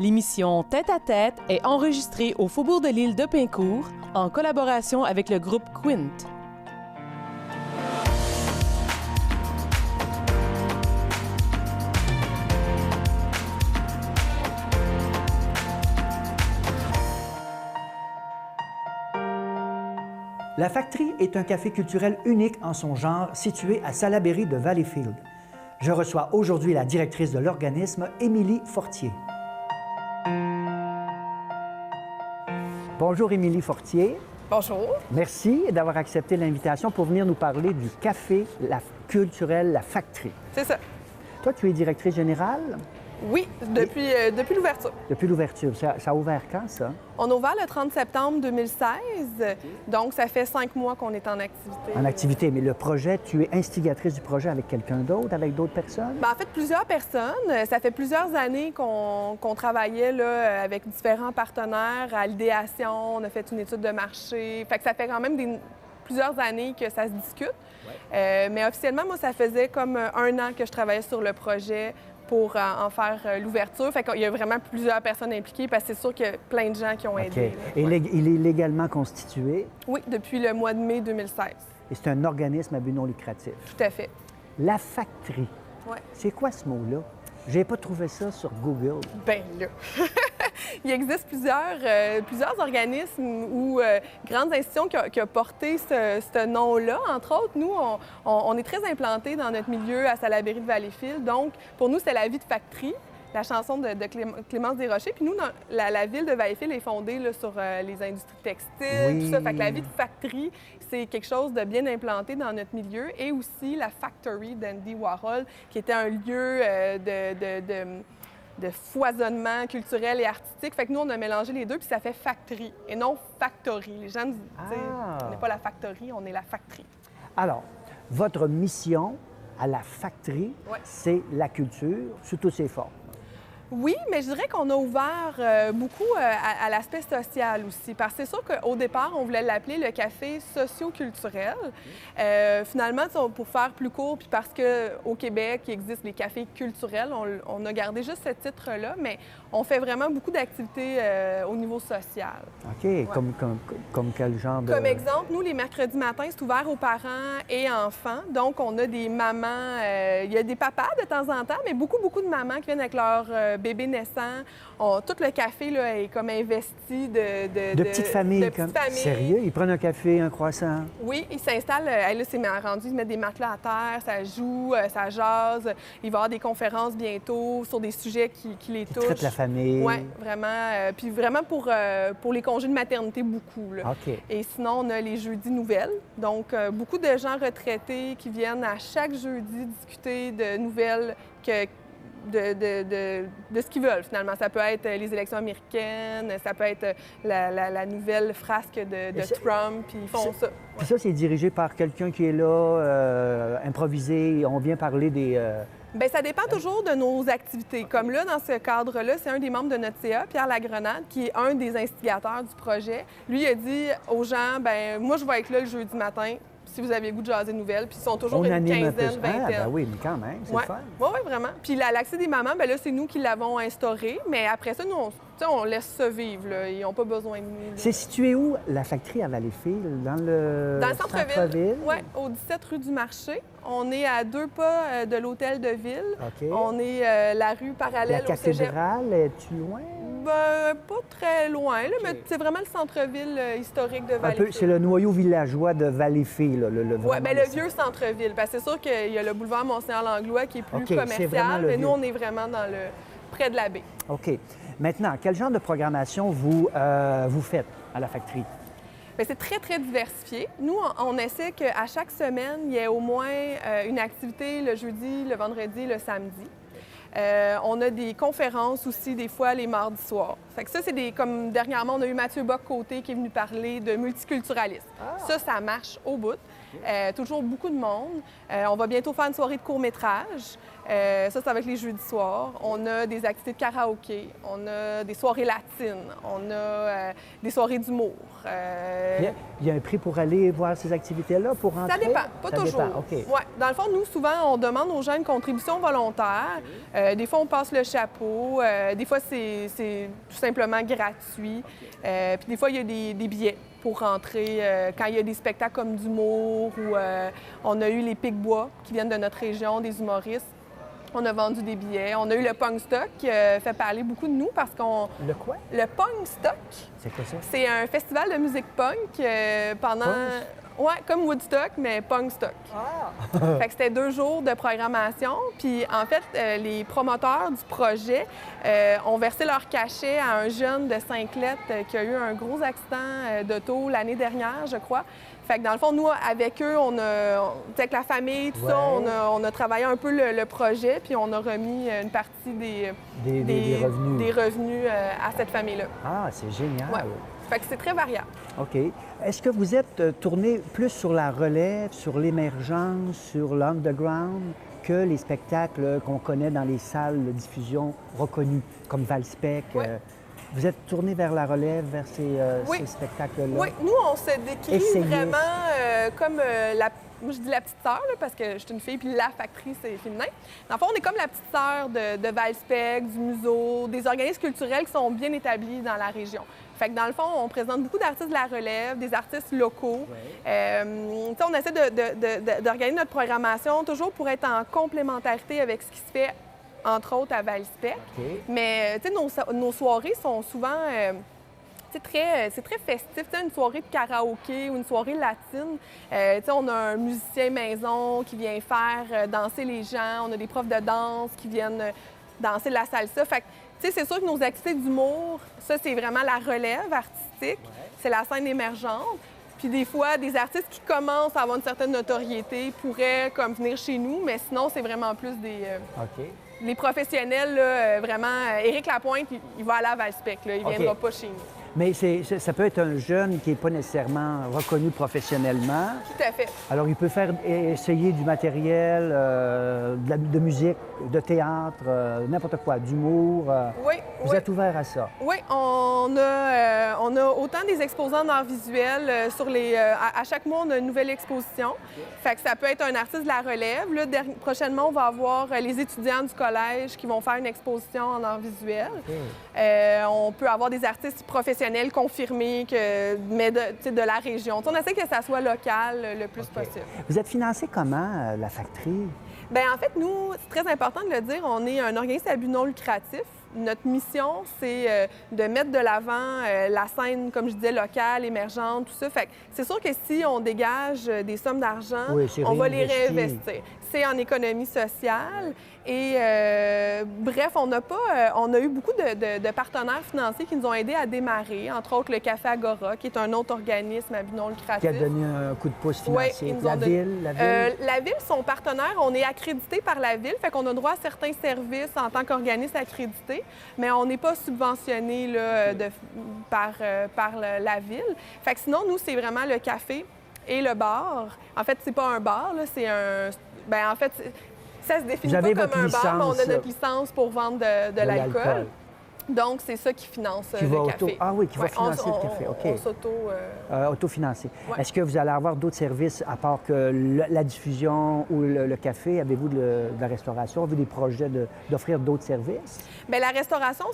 L'émission Tête à Tête est enregistrée au Faubourg de l'Île de Pincourt en collaboration avec le groupe Quint. La Factory est un café culturel unique en son genre situé à Salaberry de Valleyfield. Je reçois aujourd'hui la directrice de l'organisme, Émilie Fortier. Bonjour Émilie Fortier. Bonjour. Merci d'avoir accepté l'invitation pour venir nous parler du café culturel La Factory. C'est ça. Toi, tu es directrice générale? Oui, depuis l'ouverture. Depuis l'ouverture. Ça a ouvert quand, ça? On a ouvert le 30 septembre 2016, donc ça fait 5 mois qu'on est en activité. En activité, mais le projet, tu es instigatrice du projet avec quelqu'un d'autre, avec d'autres personnes? En fait, plusieurs personnes. Ça fait plusieurs années qu'on travaillait là, avec différents partenaires à l'idéation. On a fait une étude de marché. Fait que ça fait quand même plusieurs années que ça se discute. Ouais. Mais officiellement, moi, ça faisait comme 1 an que je travaillais sur le projet pour en faire l'ouverture. Fait qu'il y a vraiment plusieurs personnes impliquées parce que c'est sûr qu'il y a plein de gens qui ont aidé. Et il est légalement constitué? Oui, depuis le mois de mai 2016. Et c'est un organisme à but non lucratif? Tout à fait. La Factory. Oui. C'est quoi ce mot-là? Je n'ai pas trouvé ça sur Google. Bien là! Il existe plusieurs organismes ou grandes institutions qui ont porté ce nom-là. Entre autres, nous, on est très implantés dans notre milieu à Salaberry de Valleyfield. Donc, pour nous, c'est la vie de Factory, la chanson de Clémence Desrochers. Puis nous, la ville de Valleyfield est fondée là, sur les industries textiles, oui. Tout ça. Fait que la vie de Factory, c'est quelque chose de bien implanté dans notre milieu. Et aussi la Factory d'Andy Warhol, qui était un lieu de foisonnement culturel et artistique. Fait que nous, on a mélangé les deux, puis ça fait Factory et non Factory. Les gens disent, on n'est pas la Factory, on est la Factory. Alors, votre mission à la Factory, c'est la culture sous toutes ses formes. Oui, mais je dirais qu'on a ouvert beaucoup à l'aspect social aussi. Parce que c'est sûr qu'au départ, on voulait l'appeler le café socio-culturel. Finalement, pour faire plus court, puis parce qu'au Québec, il existe les cafés culturels, on a gardé juste ce titre-là, mais on fait vraiment beaucoup d'activités au niveau social. OK. Ouais. Comme quel genre de... Comme exemple, nous, les mercredis matins, c'est ouvert aux parents et enfants. Donc, on a des mamans, il y a des papas de temps en temps, mais beaucoup de mamans qui viennent avec leur bébé naissant. Tout le café là, est comme investi de petites familles. Sérieux? Ils prennent un café, un croissant? Oui, ils s'installent. Là, c'est rendu, ils mettent des matelas à terre, ça joue, ça jase. Il va y avoir des conférences bientôt sur des sujets qui les touchent. Traitent la famille. Oui, vraiment. Puis vraiment pour les congés de maternité, beaucoup. Là. OK. Et sinon, on a les jeudis nouvelles. Donc, beaucoup de gens retraités qui viennent à chaque jeudi discuter de nouvelles de ce qu'ils veulent, finalement. Ça peut être les élections américaines, ça peut être la nouvelle frasque de Trump, puis ils font ça. Puis ça, c'est dirigé par quelqu'un qui est là, improvisé, on vient parler des... Bien, ça dépend toujours de nos activités. Comme là, dans ce cadre-là, c'est un des membres de notre CA, Pierre Lagrenade, qui est un des instigateurs du projet. Lui, il a dit aux gens, bien, moi, je vais être là le jeudi matin, si vous avez le goût de jaser nouvelles, puis ils sont toujours une quinzaine, vingtaine. Ah, ben oui, mais quand même, c'est le fun. Oui, vraiment. Puis l'accès des mamans, bien là, c'est nous qui l'avons instauré, mais après ça, nous, on laisse ça vivre, là. Ils n'ont pas besoin de nous. C'est situé où, la Factory à Valleyfield? Dans le centre-ville? Oui, au 17 rue du Marché. On est à 2 pas de l'hôtel de ville. OK. On est la rue parallèle au Cégep. La cathédrale, es-tu loin? Ben, pas très loin, là, mais c'est vraiment le centre-ville historique de Valleyfield. C'est le noyau villageois de Valleyfield. Oui, bien le vieux centre-ville. Parce que c'est sûr qu'il y a le boulevard Monseigneur-Langlois qui est plus commercial, mais nous, on est vraiment près de la baie. OK. Maintenant, quel genre de programmation vous faites à la Factory? Bien, c'est très, très diversifié. Nous, on essaie qu'à chaque semaine, il y ait au moins une activité le jeudi, le vendredi, le samedi. On a des conférences aussi, des fois, les mardis soirs. Fait que ça, c'est comme dernièrement, on a eu Mathieu Bock-Côté qui est venu parler de multiculturalisme. Ça marche au bout. Toujours beaucoup de monde. On va bientôt faire une soirée de court-métrage. Ça, c'est avec les jeudis soirs. On a des activités de karaoké, on a des soirées latines, on a des soirées d'humour. Il y a un prix pour aller voir ces activités-là, pour rentrer? Ça dépend, pas Ça toujours. dépend, OK. Ouais. Dans le fond, nous, souvent, on demande aux gens une contribution volontaire. Des fois, on passe le chapeau. Des fois, c'est tout simplement gratuit. Puis des fois, il y a des billets pour rentrer quand il y a des spectacles comme d'humour ou on a eu les Pic-Bois qui viennent de notre région, des humoristes. On a vendu des billets. On a eu le Punk Stock qui fait parler beaucoup de nous parce qu'on... Le quoi? Le Punk Stock. C'est quoi ça? C'est un festival de musique punk pendant... Ouais, comme Woodstock, mais Punk Stock. Fait que c'était 2 jours de programmation. Puis en fait, les promoteurs du projet ont versé leur cachet à un jeune de Saint-Clette qui a eu un gros accident d'auto l'année dernière, je crois. Fait que dans le fond, nous, avec eux, avec la famille, tout ça, on a travaillé un peu le projet, puis on a remis une partie des revenus à cette famille-là. Ah, c'est génial! Ouais. Fait que c'est très variable. OK. Est-ce que vous êtes tourné plus sur la relève, sur l'émergence, sur l'underground que les spectacles qu'on connaît dans les salles de diffusion reconnues, comme Valspec? Vous êtes tourné vers la relève, vers ces spectacles-là? Oui, nous, on se décrit vraiment comme moi, je dis la petite sœur, parce que je suis une fille, puis la factrice, c'est féminin. Dans le fond, on est comme la petite sœur de Valspec, du Museau, des organismes culturels qui sont bien établis dans la région. Fait que dans le fond, on présente beaucoup d'artistes de la relève, des artistes locaux. On essaie d'organiser notre programmation toujours pour être en complémentarité avec ce qui se fait, entre autres, à Valspec. Mais nos soirées sont souvent... c'est très festif. Une soirée de karaoké ou une soirée latine. On a un musicien maison qui vient faire danser les gens. On a des profs de danse qui viennent danser la salsa. Fait que, c'est sûr que nos activités d'humour, ça, c'est vraiment la relève artistique. C'est la scène émergente. Puis des fois, des artistes qui commencent à avoir une certaine notoriété pourraient comme venir chez nous, mais sinon, c'est vraiment plus des... Les professionnels, là, vraiment, Éric Lapointe, il va aller à Valspec, là, il ne viendra pas chez nous. Mais ça peut être un jeune qui n'est pas nécessairement reconnu professionnellement. Tout à fait. Alors, il peut essayer du matériel, de musique, de théâtre, n'importe quoi, d'humour. Vous êtes ouvert à ça? Oui, on a autant des exposants d'art visuel. À chaque mois, on a une nouvelle exposition. Fait que ça peut être un artiste de la relève. Là, prochainement, on va avoir les étudiants du collège qui vont faire une exposition en art visuel. On peut avoir des artistes professionnels confirmés, mais de la région. On essaie que ça soit local le plus possible. Vous êtes financé comment, la factory? Bien, en fait, nous, c'est très important de le dire, on est un organisme à but non lucratif. Notre mission, c'est de mettre de l'avant la scène, comme je disais, locale, émergente, tout ça. Fait que c'est sûr que si on dégage des sommes d'argent, on va les réinvestir. C'est en économie sociale. Et bref, on a eu beaucoup de partenaires financiers qui nous ont aidés à démarrer, entre autres le Café Agora, qui est un autre organisme à but non lucratif. Qui a donné un coup de pouce financier. La ville, son partenaire, on est accrédité par la ville, fait qu'on a droit à certains services en tant qu'organisme accrédité, mais on n'est pas subventionné là, par la ville. Fait que sinon, nous, c'est vraiment le café et le bar. En fait, c'est pas un bar, là, c'est un... Bien, en fait, ça se définit pas comme un bar, mais on a notre licence pour vendre de l'alcool. Donc, c'est ça qui finance le café. Ah oui, qui va financer le café. OK. On s'auto... autofinancé. Est-ce que vous allez avoir d'autres services à part que la diffusion ou le café? Avez-vous de la restauration? Avez-vous des projets d'offrir d'autres services? Bien, la restauration,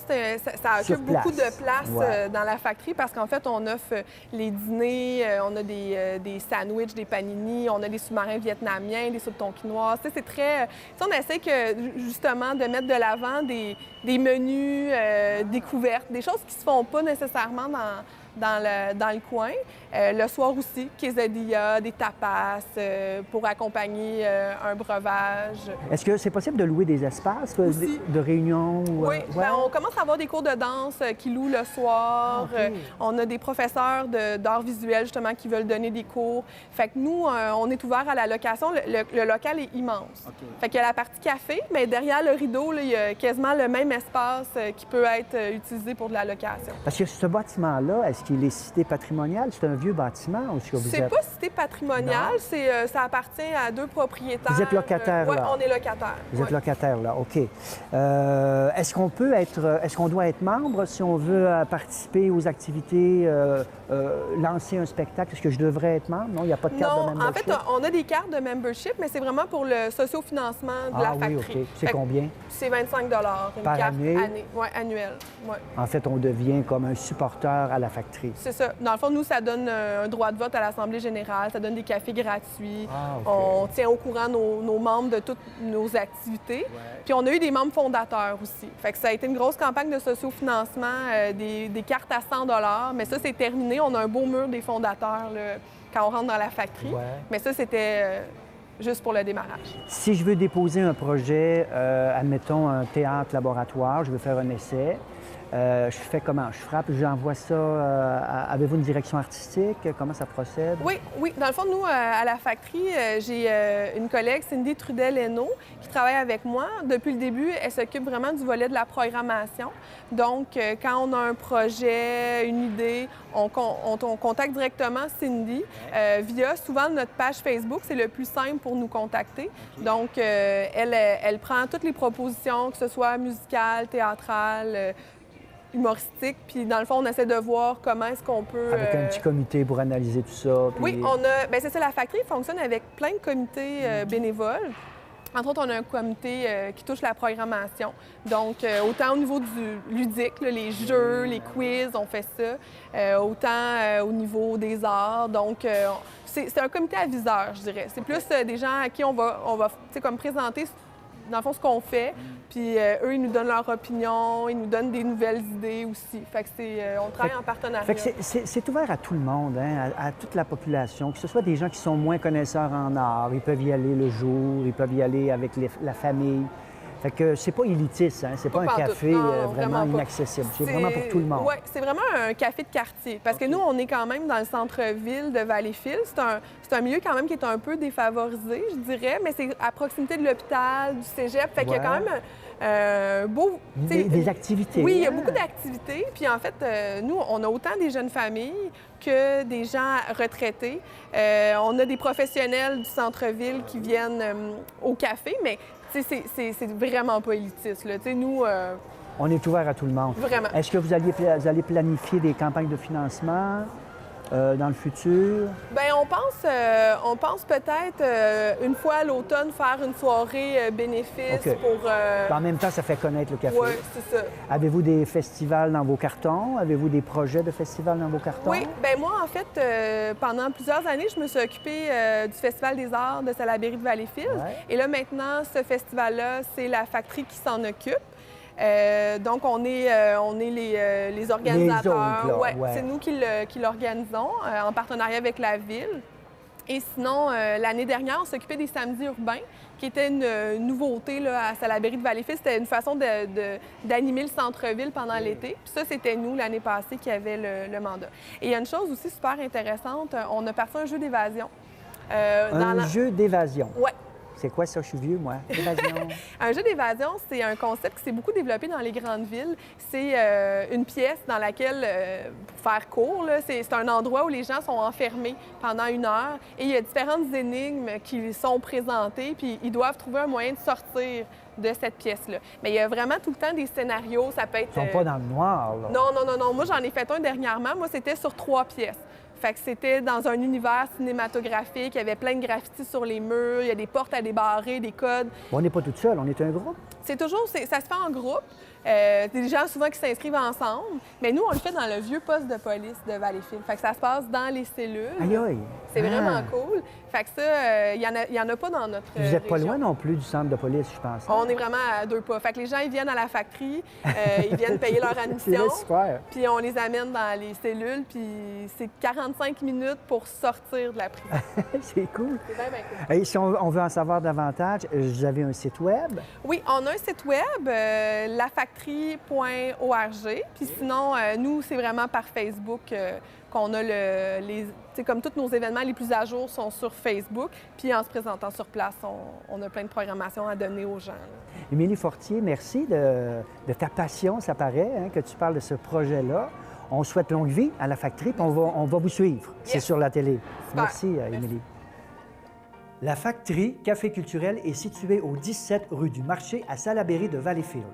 ça occupe beaucoup de place dans la factory parce qu'en fait, on offre les dîners, on a des sandwichs, des panini, on a des sous-marins vietnamiens, des soupes tonkinoises. C'est très... on essaie justement de mettre de l'avant des menus découvertes, des choses qui ne se font pas nécessairement dans le coin. Le soir aussi, quesadillas, des tapas pour accompagner un breuvage. Est-ce que c'est possible de louer des espaces de réunion? Oui, bien, on commence à avoir des cours de danse qui louent le soir. On a des professeurs d'art visuel justement qui veulent donner des cours. Fait que nous, on est ouvert à la location. Le local est immense. Fait qu'il y a la partie café, mais derrière le rideau, là, il y a quasiment le même espace qui peut être utilisé pour de la location. Parce que ce bâtiment-là, est-ce qu'il est cité patrimonial? C'est un vieux bâtiment ou ce que vous C'est êtes? pas cité patrimonial, ça appartient à 2 propriétaires. Vous êtes locataire, Oui, là? on est locataire. Vous êtes locataire, là, OK. Est-ce qu'on doit être membre si on veut participer aux activités, lancer un spectacle? Est-ce que je devrais être membre? Non, il n'y a pas de carte de Non, en membership? fait, on a des cartes de membership, mais c'est vraiment pour le sociofinancement de la factory. Oui, OK. C'est combien? C'est 25 une Par carte année? annuelle. Ouais. En fait, on devient comme un supporter à la factory. C'est ça. Dans le fond, nous, ça donne un droit de vote à l'Assemblée générale, ça donne des cafés gratuits. Ah, OK. On tient au courant nos membres de toutes nos activités. Puis on a eu des membres fondateurs aussi. Fait que ça a été une grosse campagne de sociofinancement, des cartes à 100 $, mais ça, c'est terminé. On a un beau mur des fondateurs là, quand on rentre dans la factory. Ouais. Mais ça, c'était juste pour le démarrage. Si je veux déposer un projet, admettons un théâtre laboratoire, je veux faire un essai, je fais comment? Je frappe, j'envoie ça. Avez-vous une direction artistique? Comment ça procède? Oui. Dans le fond, nous, à la factory, j'ai une collègue, Cindy Trudel-Hainaut, qui travaille avec moi. Depuis le début, elle s'occupe vraiment du volet de la programmation. Donc, quand on a un projet, une idée, on contacte directement Cindy via souvent notre page Facebook. C'est le plus simple pour nous contacter. Donc, elle prend toutes les propositions, que ce soit musicales, théâtrales, humoristique, puis dans le fond, on essaie de voir comment est-ce qu'on peut... Avec un petit comité pour analyser tout ça. Puis... Oui, c'est ça, la factory fonctionne avec plein de comités bénévoles. Entre autres, on a un comité qui touche la programmation. Donc, autant au niveau du ludique, là, les jeux, les quiz, on fait ça. Autant au niveau des arts. Donc, c'est un comité aviseur, je dirais. C'est plus des gens à qui on va comme présenter, dans le fond, ce qu'on fait. Puis eux, ils nous donnent leur opinion, ils nous donnent des nouvelles idées aussi. Fait que on travaille en partenariat. Fait que c'est ouvert à tout le monde, hein, à toute la population, que ce soit des gens qui sont moins connaisseurs en art, ils peuvent y aller le jour, ils peuvent y aller avec la famille. Fait que c'est pas élitiste, hein, c'est pas un café vraiment inaccessible. C'est vraiment pour tout le monde. Oui, c'est vraiment un café de quartier. Parce que nous, on est quand même dans le centre-ville de Valleyfield. C'est un milieu quand même qui est un peu défavorisé, je dirais, mais c'est à proximité de l'hôpital, du cégep. Fait qu'il y a quand même beau... Des activités. Oui, il y a beaucoup d'activités. Puis en fait, nous, on a autant des jeunes familles que des gens retraités. On a des professionnels du centre-ville qui viennent au café, mais c'est vraiment pas élitiste. Là. Nous... On est ouvert à tout le monde. Vraiment. Est-ce que vous allez planifier des campagnes de financement dans le futur? Bien, on pense peut-être une fois à l'automne faire une soirée bénéfice pour... En même temps, ça fait connaître le café. Oui, c'est ça. Avez-vous des festivals dans vos cartons? Avez-vous des projets de festivals dans vos cartons? Oui, bien moi, en fait, pendant plusieurs années, je me suis occupée du Festival des arts de Salaberry de Valleyfield. Ouais. Et là, maintenant, ce festival-là, c'est la factory qui s'en occupe. Donc, on est les organisateurs. Les autres, ouais. C'est nous qui l'organisons en partenariat avec la ville. Et sinon, l'année dernière, on s'occupait des samedis urbains, qui était une nouveauté là, à Salaberry de Valleyfield. C'était une façon d'animer le centre-ville pendant l'été. Puis ça, c'était nous, l'année passée, qui avait le mandat. Et il y a une chose aussi super intéressante. On a parti un jeu d'évasion. Jeu d'évasion? Oui. C'est quoi ça? Je suis vieux, moi. Évasion. Un jeu d'évasion, c'est un concept qui s'est beaucoup développé dans les grandes villes. C'est une pièce dans laquelle, pour faire court, c'est un endroit où les gens sont enfermés pendant 1 heure et il y a différentes énigmes qui sont présentées, puis ils doivent trouver un moyen de sortir de cette pièce-là. Mais il y a vraiment tout le temps des scénarios. Ça peut être... Ils ne sont pas dans le noir, là. Non. Moi, j'en ai fait un dernièrement. Moi, c'était sur 3 pièces. Fait que c'était dans un univers cinématographique, il y avait plein de graffitis sur les murs, il y a des portes à débarrer, des codes. On n'est pas tout seul, on est un groupe? Ça se fait en groupe. Des gens souvent qui s'inscrivent ensemble. Mais nous, on le fait dans le vieux poste de police de Valleyfield. Fait que ça se passe dans les cellules. Aïe aïe! C'est vraiment cool. Fait que ça, il y en a pas dans notre Vous n'êtes pas région. loin non plus du centre de police, je pense. On est vraiment à 2 pas. Fait que les gens, ils viennent à la factory, ils viennent payer leur admission. Super. Puis on les amène dans les cellules, puis c'est 40 45 minutes pour sortir de la prison. C'est cool. C'est bien, bien cool. Et si on veut en savoir davantage, vous avez un site web? Oui, on a un site web, lafactory.org. Puis sinon, nous, c'est vraiment par Facebook qu'on a comme tous nos événements les plus à jour sont sur Facebook. Puis en se présentant sur place, on a plein de programmations à donner aux gens. Là. Émilie Fortier, merci de ta passion, ça paraît, hein, que tu parles de ce projet-là. On souhaite longue vie à la Factory, puis on va vous suivre. Yes. C'est sur la télé. Super. Merci, Émilie. La Factory, café culturel, est située au 17 rue du Marché à Salaberry de Valleyfield.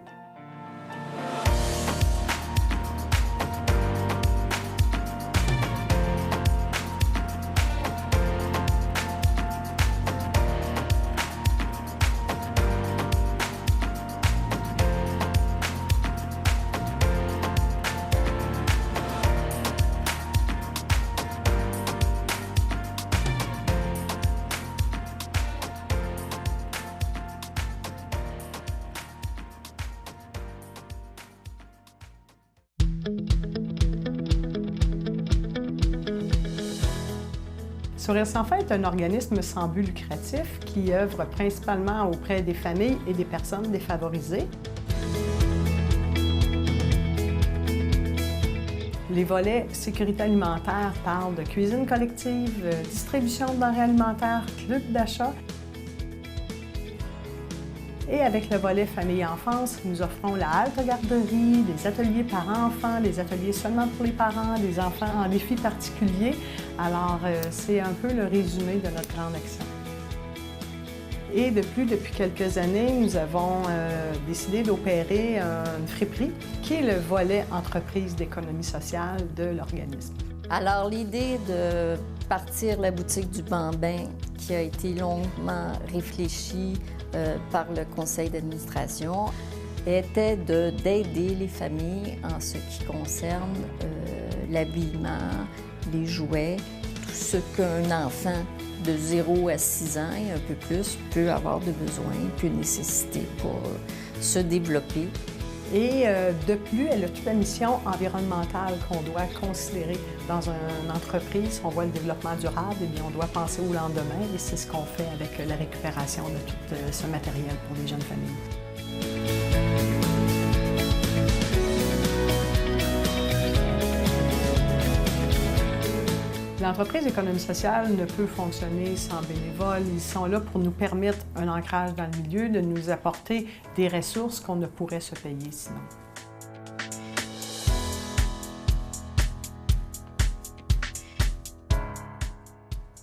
Sourire sans fin est un organisme sans but lucratif qui œuvre principalement auprès des familles et des personnes défavorisées. Les volets sécurité alimentaire parlent de cuisine collective, distribution de denrées alimentaires, club d'achat. Et avec le volet famille-enfance, nous offrons la halte garderie, des ateliers parents-enfants, des ateliers seulement pour les parents, des enfants en défis particuliers. Alors, c'est un peu le résumé de notre grande action. Et depuis quelques années, nous avons décidé d'opérer une friperie, qui est le volet entreprise d'économie sociale de l'organisme. Alors, l'idée de partir la boutique du Bambin, qui a été longuement réfléchie par le conseil d'administration, était d'aider les familles en ce qui concerne l'habillement, les jouets, tout ce qu'un enfant de 0 à 6 ans et un peu plus peut avoir de besoin, peut nécessiter pour se développer. Et de plus, elle a toute la mission environnementale qu'on doit considérer dans une entreprise. On voit le développement durable, et bien on doit penser au lendemain et c'est ce qu'on fait avec la récupération de tout ce matériel pour les jeunes familles. L'entreprise d'économie sociale ne peut fonctionner sans bénévoles. Ils sont là pour nous permettre un ancrage dans le milieu, de nous apporter des ressources qu'on ne pourrait se payer sinon.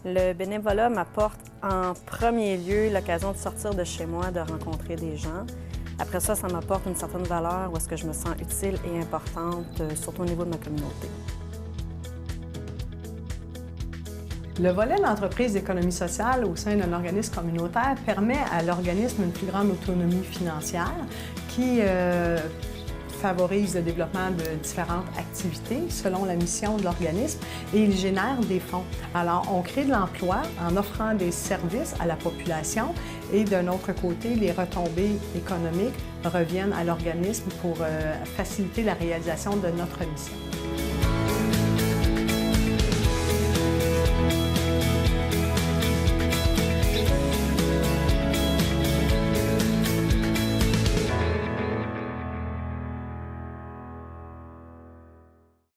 Le bénévolat m'apporte en premier lieu l'occasion de sortir de chez moi, de rencontrer des gens. Après ça, ça m'apporte une certaine valeur où est-ce que je me sens utile et importante, surtout au niveau de ma communauté. Le volet de l'entreprise d'économie sociale au sein d'un organisme communautaire permet à l'organisme une plus grande autonomie financière qui favorise le développement de différentes activités selon la mission de l'organisme et il génère des fonds. Alors, on crée de l'emploi en offrant des services à la population et d'un autre côté, les retombées économiques reviennent à l'organisme pour faciliter la réalisation de notre mission.